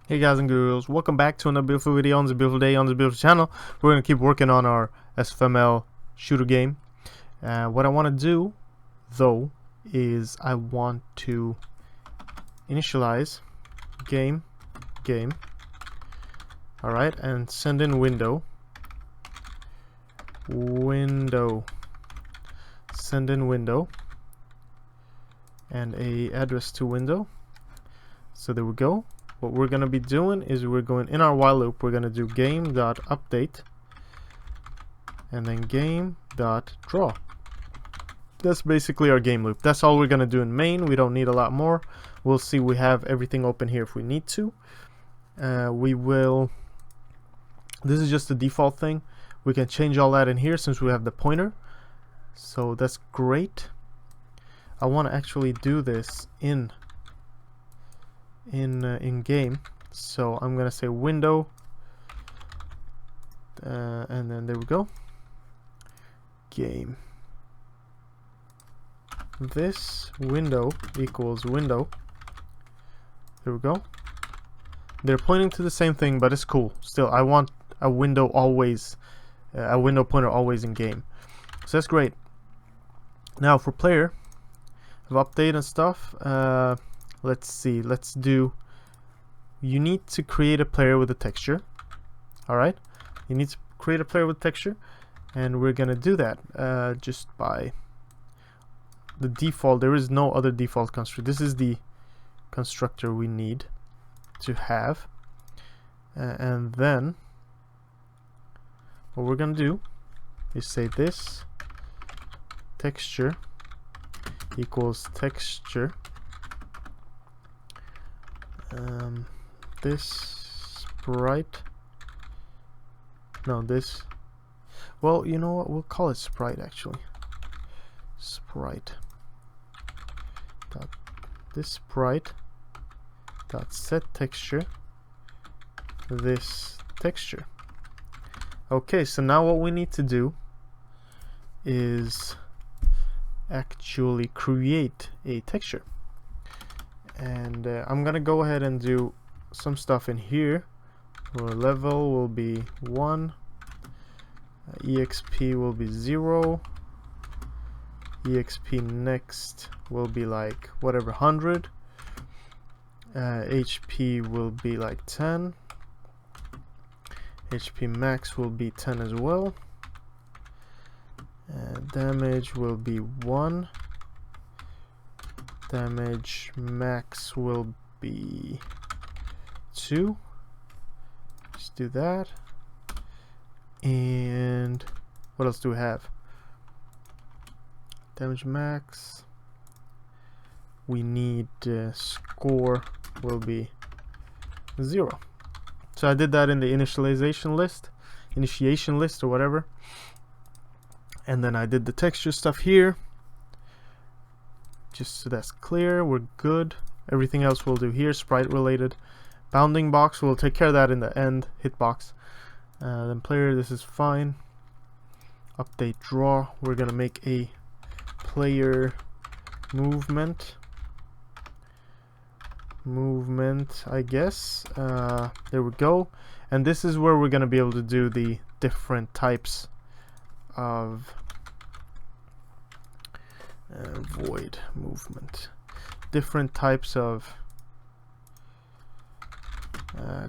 Hey guys and girls, welcome back to another beautiful video on this beautiful day on this beautiful channel. We're going to keep working on our SFML shooter game. What I want to do though is I want to initialize game, alright, and send in window, send in window, and a address to window. So there we go. What we're going to be doing is we're going in our while loop, we're going to do game.update and then game.draw. That's basically our game loop. That's all we're going to do in main. We don't need a lot more. We'll see, we have everything open here if we need to. This is just the default thing. We can change all that in here since we have the pointer. So that's great. I want to actually do this in game, so I'm gonna say window, and then there we go, game, this window equals window. There we go. They're pointing to the same thing, but it's cool. Still, I want a window always, a window pointer always in game, so that's great. Now for player of update and stuff, let's see, let's do, you need to create a player with a texture. Alright, you need to create a player with texture, and we're gonna do that just by the default. There is no other default constructor. This is the constructor we need to have, and then what we're gonna do is say this texture equals texture, this sprite, no, this, well, you know what, we'll call it sprite actually. Sprite dot, this sprite dot set texture, this texture. Okay, so now what we need to do is actually create a texture. And I'm gonna go ahead and do some stuff in here. Our level will be 1, exp will be 0, exp next will be like whatever, 100, HP will be like 10, HP max will be 10 as well, damage will be 1, damage max will be 2. Just do that. And what else do we have? Damage max, we need score will be 0. So I did that in the initiation list or whatever, and then I did the texture stuff here, just so that's clear. We're good. Everything else we'll do here, sprite related. Bounding box, we'll take care of that in the end. Hitbox. Then player, this is fine. Update draw, we're gonna make a player movement, I guess. There we go. And this is where we're gonna be able to do the different types of void movement, different types of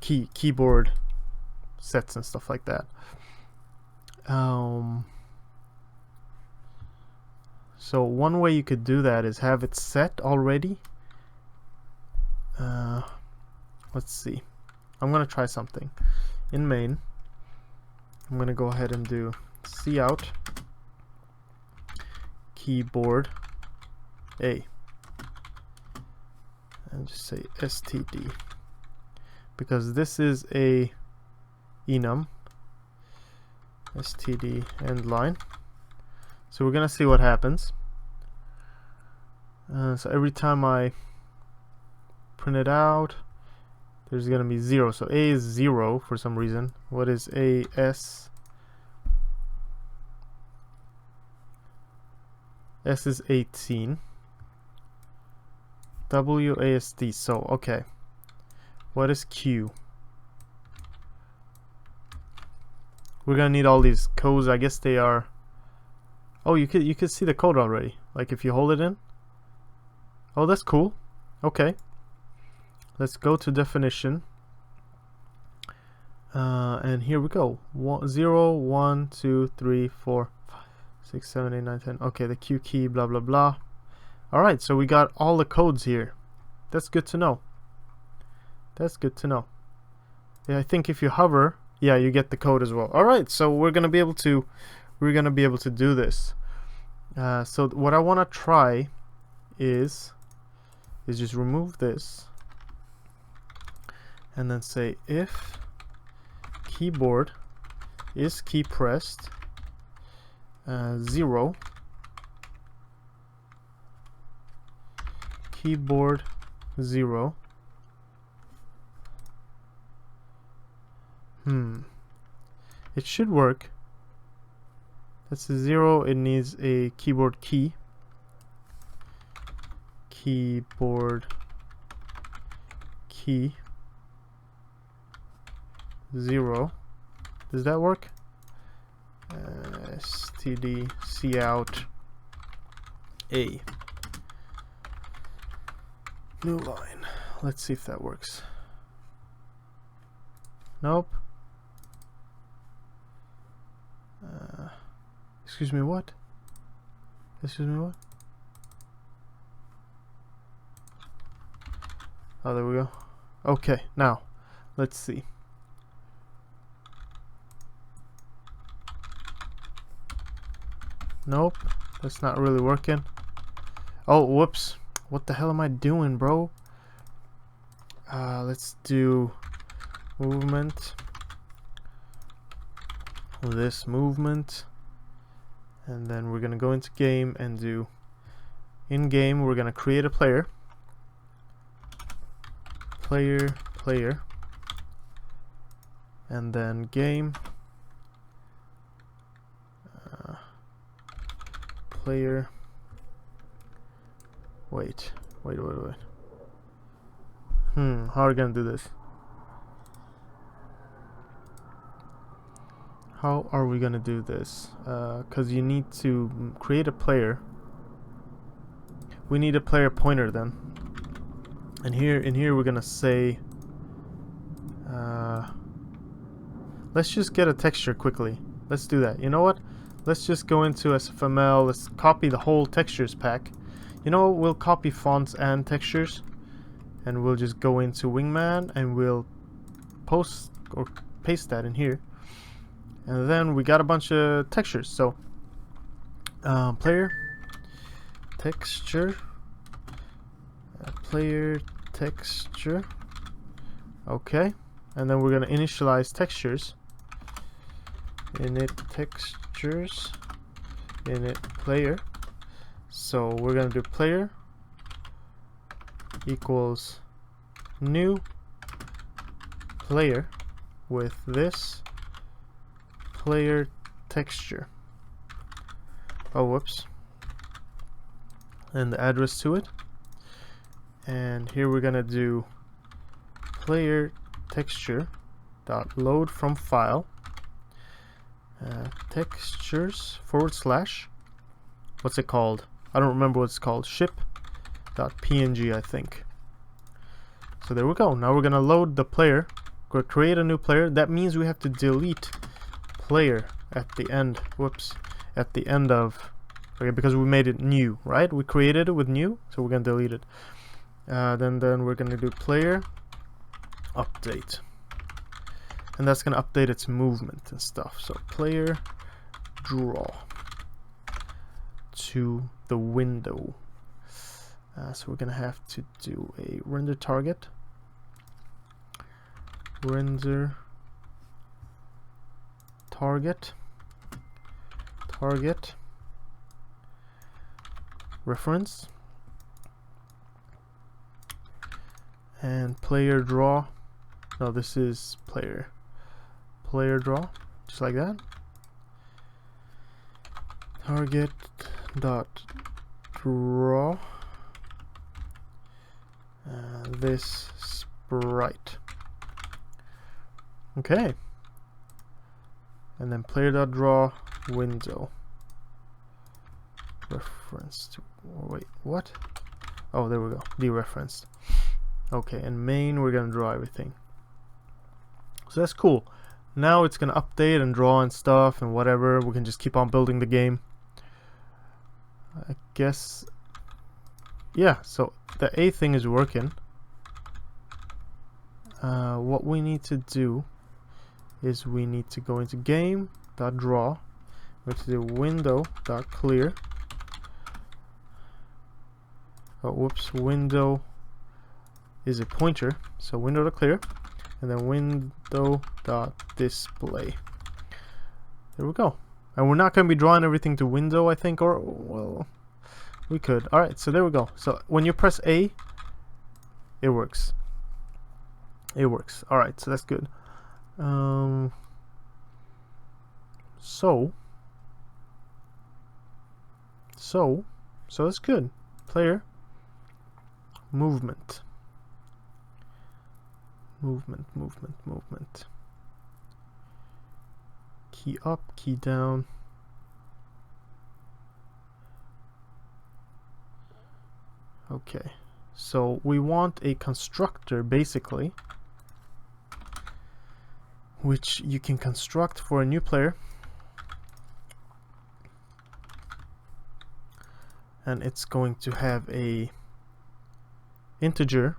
keyboard sets and stuff like that. So one way you could do that is have it set already. Let's see, I'm gonna try something in main. I'm gonna go ahead and do cout keyboard A and just say std, because this is a enum, std end line. So we're gonna see what happens. So every time I print it out, there's gonna be 0. So A is 0 for some reason. What is A? S is 18. WASD. So okay, What is Q? We're gonna need all these codes. I guess they are. Oh, you could see the code already. Like if you hold it in. Oh, that's cool. Okay. Let's go to definition. And here we go. 0, 1, 2, 3, 4, 5, 6, 7, 8, 9, 10. Okay, the Q key, blah blah blah. Alright, so we got all the codes here. That's good to know. That's good to know. Yeah, I think if you hover, yeah, you get the code as well. Alright, so we're gonna be able to do this. So what I wanna try is just remove this and then say if keyboard is key pressed 0, keyboard 0. It should work. That's a 0. It needs a keyboard key. Keyboard key 0. Does that work? std cout a new line. Let's see if that works. Nope. Excuse me, what? Excuse me, what? Oh, there we go. Okay, now let's see. Nope, that's not really working. Oh, whoops. What the hell am I doing, bro? Let's do movement. This movement. And then we're gonna go into game and do in game. We're gonna create a player. Player. And then game. Player. Wait. How are we gonna do this? How are we gonna do this? Because you need to create a player. We need a player pointer then. And in here we're gonna say let's just get a texture quickly. Let's do that. You know what? Let's just go into SFML. Let's copy the whole textures pack. You know what? We'll copy fonts and textures, and we'll just go into Wingman and we'll post or paste that in here. And then we got a bunch of textures. So player texture, player texture. Okay, and then we're gonna initialize textures. Init textures, init player. So we're gonna do player equals new player with this player texture. Oh, whoops. And the address to it. And here we're gonna do player texture dot load from file textures / what's it called? I don't remember what it's called. Ship.png, I think. So there we go. Now we're gonna load the player. Go create a new player. That means we have to delete player at the end. Whoops. At the end of. Okay, because we made it new, right? We created it with new, so we're gonna delete it. Then we're gonna do player update. And that's gonna update its movement and stuff. So player draw to the window. So we're gonna have to do a render target. Render target reference and player draw. No, this is player draw, just like that. Target dot draw this sprite. Okay. And then player.draw window. Referenced. Wait, what? Oh, there we go. Dereferenced. Okay, and main, we're gonna draw everything. So that's cool. Now it's gonna update and draw and stuff and whatever. We can just keep on building the game. I guess. Yeah, so the A thing is working. What we need to do is we need to go into game.draw. We have to do window.clear. Oh, whoops, window is a pointer, so window.clear, and then window.display. There we go. And we're not going to be drawing everything to window, I think, or, well, we could. Alright, so there we go. So when you press A, it works. It works. Alright, so that's good. So that's good. Player. Movement. Key up, key down. Okay, so we want a constructor basically, which you can construct for a new player, and it's going to have a integer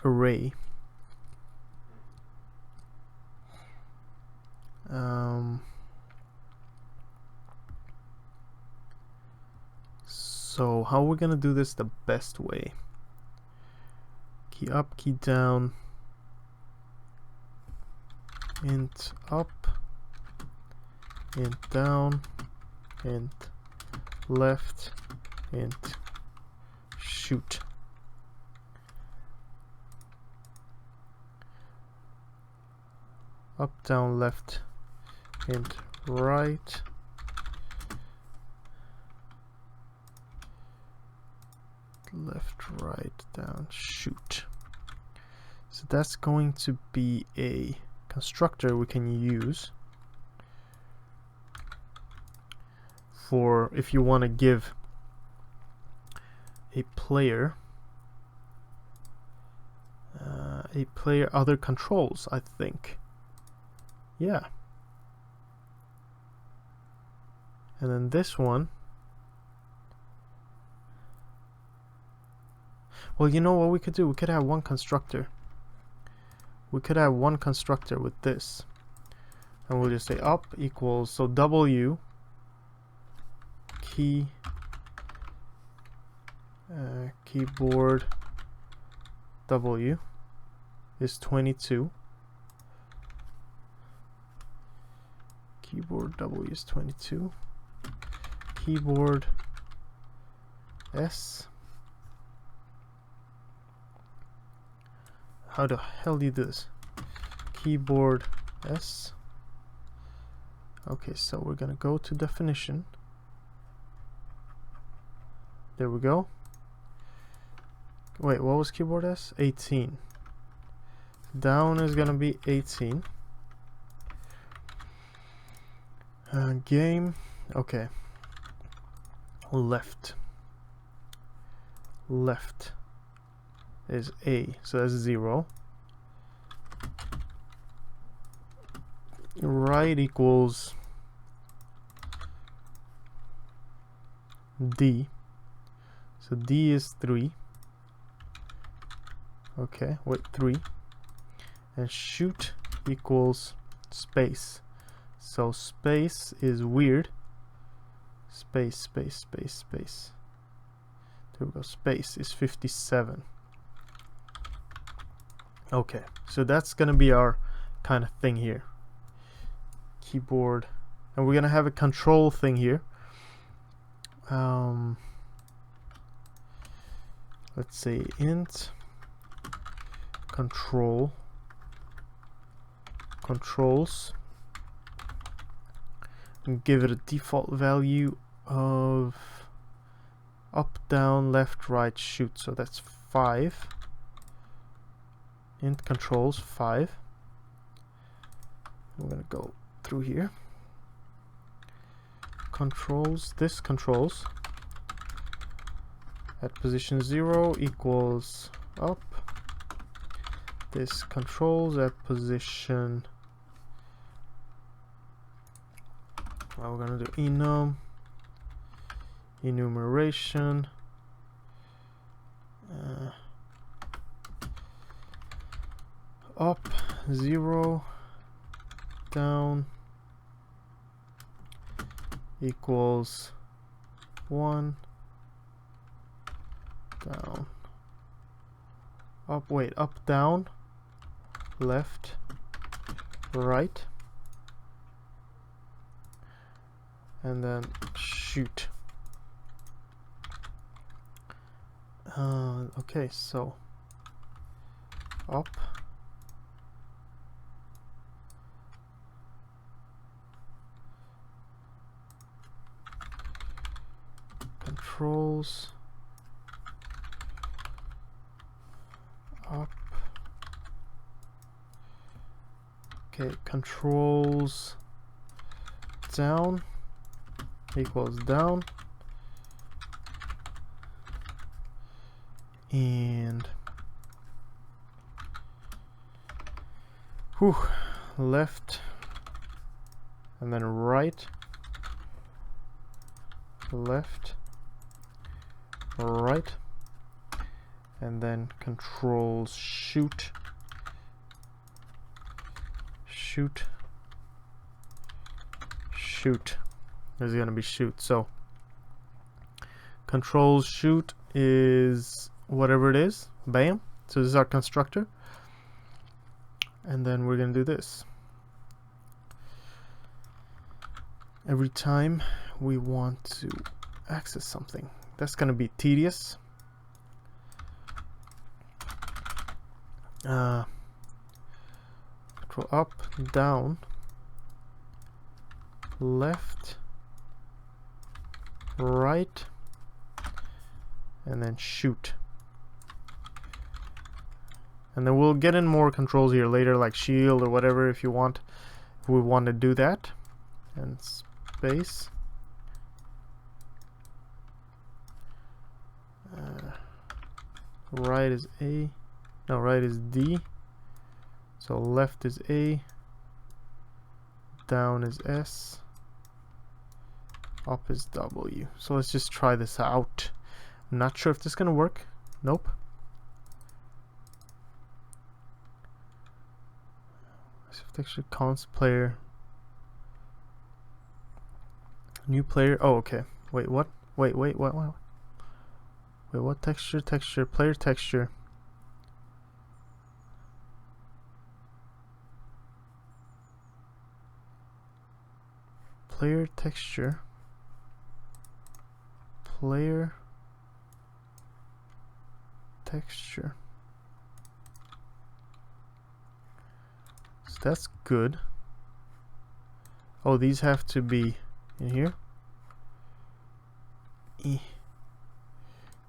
array. So how are we gonna do this the best way? Key up, key down, int up, int down, int left, int shoot. Up, down, left, int right, left, right, down, shoot. So that's going to be a constructor we can use for if you want to give a player other controls, I think. Yeah. And then this one, well, you know what we could do? We could have one constructor. We could have one constructor with this, and we'll just say up equals, so W key keyboard W is 22. Keyboard W is 22. Keyboard S. How the hell do you do this? Keyboard S. Okay, so we're gonna go to definition. There we go. Wait, what was keyboard S? 18. Down is gonna be 18. Game. Okay. Left is A, so that's 0. Right equals D, so D is 3. Okay, wait, 3. And shoot equals space, so space is weird. Space. There we go. Space is 57. Okay, so that's gonna be our kind of thing here. Keyboard, and we're gonna have a control thing here. Let's say int controls, and give it a default value of up, down, left, right, shoot. So that's 5. int controls 5. We're gonna go through here. Controls, this controls at position 0 equals up. This controls at position, well, we're gonna do enum, enumeration, up 0, down equals 1, down, up, wait, up, down, left, right, and then shoot. Okay, so up, controls, up, okay, controls down equals down, and left, and then right, left, right, and then controls shoot, shoot, shoot. There's gonna be shoot. So controls shoot is whatever it is. Bam. So this is our constructor, and then we're gonna do this. Every time we want to access something, that's gonna be tedious. Control up, down, left, right, and then shoot. And then we'll get in more controls here later, like shield or whatever, if you want, if we want to do that. And space, right is A, no, right is D, so left is A, down is S, up is W. So let's just try this out. I'm not sure if this is gonna work. Nope. Texture const player, new player. Oh, okay. Wait, what? Wait, what? Wait, what? Texture, player texture. Player texture. Player texture. So that's good. Oh, these have to be in here.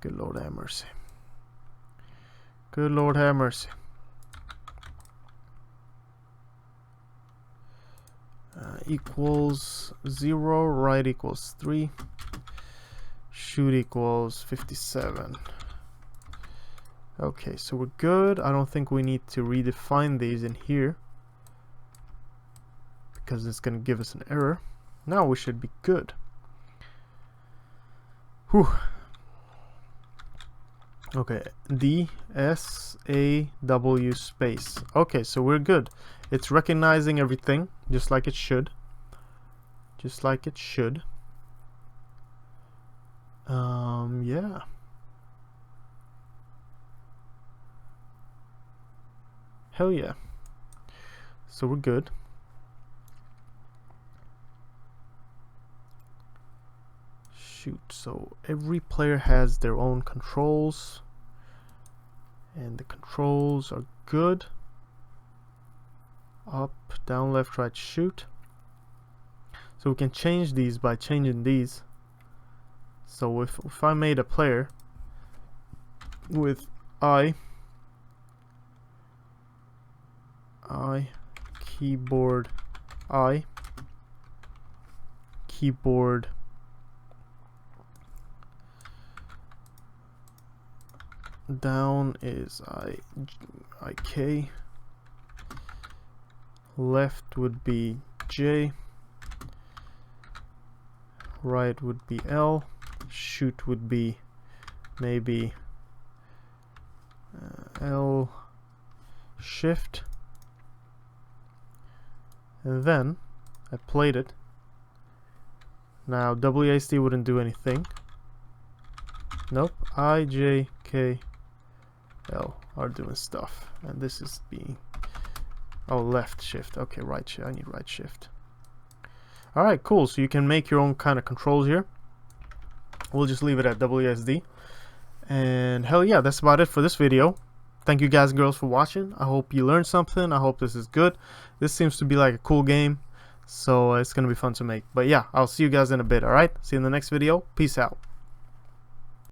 Good Lord have mercy. Good Lord have mercy. Equals 0, right equals 3, shoot equals 57. Okay, so we're good. I don't think we need to redefine these in here because it's going to give us an error. Now we should be good. Whew. Okay, D S A W space. Okay, so we're good. It's recognizing everything just like it should. Just like it should. Yeah. Hell yeah. So we're good. Shoot, so every player has their own controls, and the controls are good. Up, down, left, right, shoot. So we can change these by changing these. So if I made a player with I I, keyboard I, keyboard down is IK, left would be J, right would be L, shoot would be maybe L shift, and then I played it. Now WASD wouldn't do anything. Nope, I, J, K, L are doing stuff, and this is being, oh, left shift. Okay, right shift. I need right shift. Alright, cool. So you can make your own kind of controls here. We'll just leave it at WASD. And hell yeah, that's about it for this video. Thank you guys and girls for watching. I hope you learned something. I hope this is good. This seems to be like a cool game, so it's gonna be fun to make. But yeah, I'll see you guys in a bit. Alright, see you in the next video. Peace out.